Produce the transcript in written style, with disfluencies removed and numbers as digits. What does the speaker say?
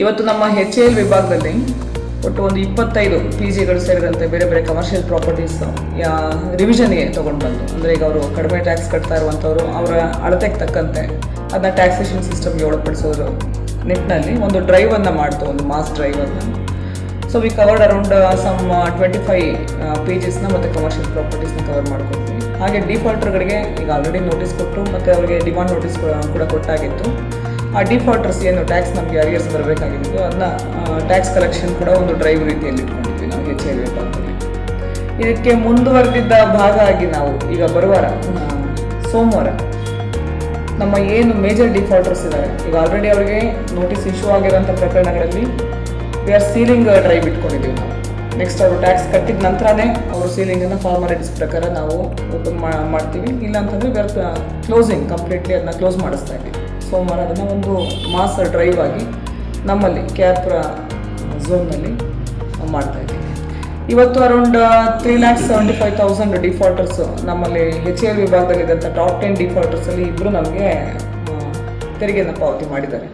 ಇವತ್ತು ನಮ್ಮ HAL ವಿಭಾಗದಲ್ಲಿ ಒಟ್ಟು ಒಂದು 25 PGಗಳು ಸೇರಿದಂತೆ ಬೇರೆ ಬೇರೆ ಕಮರ್ಷಿಯಲ್ ಪ್ರಾಪರ್ಟೀಸ್ ರಿವಿಷನ್ಗೆ ತೊಗೊಂಡು ಬಂದು, ಅಂದರೆ ಈಗ ಅವರು ಕಡಿಮೆ ಟ್ಯಾಕ್ಸ್ ಕಟ್ತಾ ಇರುವಂಥವ್ರು ಅವರ ಅಳತೆಗೆ ತಕ್ಕಂತೆ ಅದನ್ನ ಟ್ಯಾಕ್ಸೇಷನ್ ಸಿಸ್ಟಮ್ಗೆ ಒಳಪಡಿಸೋದ್ರ ನಿಟ್ಟಿನಲ್ಲಿ ಒಂದು ಡ್ರೈವನ್ನು ಮಾಡ್ತು, ಒಂದು ಮಾಸ್ ಡ್ರೈವನ್ನು. So we covered around some 25 PGಸ್ನ ಮತ್ತು ಕಮರ್ಷಿಯಲ್ ಪ್ರಾಪರ್ಟೀಸ್ನ ಕವರ್ ಮಾಡ್ಕೊಡ್ತೀವಿ. ಹಾಗೆ ಡಿಫಾಲ್ಟರ್ಗಳಿಗೆ ಈಗ ಆಲ್ರೆಡಿ ನೋಟಿಸ್ ಕೊಟ್ಟು ಮತ್ತು ಅವರಿಗೆ ಡಿಮಾಂಡ್ ನೋಟಿಸ್ ಕೂಡ ಕೊಟ್ಟಾಗಿತ್ತು. ಆ ಡಿಫಾಲ್ಟರ್ಸ್ ಏನು ಟ್ಯಾಕ್ಸ್ ನಮಗೆ ಅರಿಯರ್ಸ್ ಬರಬೇಕಾಗಿತ್ತು ಅದನ್ನ ಟ್ಯಾಕ್ಸ್ ಕಲೆಕ್ಷನ್ ಕೂಡ ಒಂದು ಡ್ರೈವ್ ರೀತಿಯಲ್ಲಿ ಇಟ್ಕೊಂಡಿದ್ವಿ ನಾವು HAL ವಿಭಾಗದಲ್ಲಿ. ಇದಕ್ಕೆ ಮುಂದುವರೆದಿದ್ದ ಭಾಗ ಆಗಿ ನಾವು ಈಗ ಬರುವಾರ ಸೋಮವಾರ ನಮ್ಮ ಏನು ಮೇಜರ್ ಡಿಫಾಲ್ಟರ್ಸ್ ಇದ್ದಾರೆ, ಈಗ ಆಲ್ರೆಡಿ ಅವರಿಗೆ ನೋಟಿಸ್ ಇಶ್ಯೂ ಆಗಿರೋಂಥ ಪ್ರಕರಣಗಳಲ್ಲಿ ವಿ ಆರ್ ಸೀಲಿಂಗ್ ಡ್ರೈವ್ ಇಟ್ಕೊಂಡಿದ್ದೀವಿ ನಾವು. ನೆಕ್ಸ್ಟ್ ಅವರು ಟ್ಯಾಕ್ಸ್ ಕಟ್ಟಿದ ನಂತರನೇ ಅವರು ಸೀಲಿಂಗನ್ನು ಫಾರ್ಮಾಲಿಟೀಸ್ ಪ್ರಕಾರ ನಾವು ಓಪನ್ ಮಾಡ್ತೀವಿ. ಇಲ್ಲ ಅಂತಂದರೆ ವಿ ಆರ್ ಕ್ಲೋಸಿಂಗ್ ಕಂಪ್ಲೀಟ್ಲಿ ಅದನ್ನ ಕ್ಲೋಸ್ ಮಾಡಿಸ್ತಾ ಇದ್ದೀವಿ. ಸೋಮವಾರ ಅದನ್ನು ಒಂದು ಮಾಸ್ ಡ್ರೈವ್ ಆಗಿ ನಮ್ಮಲ್ಲಿ KRPುರ ಝೋನ್ನಲ್ಲಿ ಮಾಡ್ತಾಯಿದ್ದೀವಿ. ಇವತ್ತು ಅರೌಂಡ್ 3,75,000 ಡಿಫಾಲ್ಟರ್ಸ್ ನಮ್ಮಲ್ಲಿ HAL ವಿಭಾಗದಲ್ಲಿದ್ದಂಥ ಟಾಪ್ 10 ಡಿಫಾಲ್ಟರ್ಸಲ್ಲಿ ಇಬ್ಬರು ನಮಗೆ ತೆರಿಗೆಯನ್ನು ಪಾವತಿ ಮಾಡಿದ್ದಾರೆ.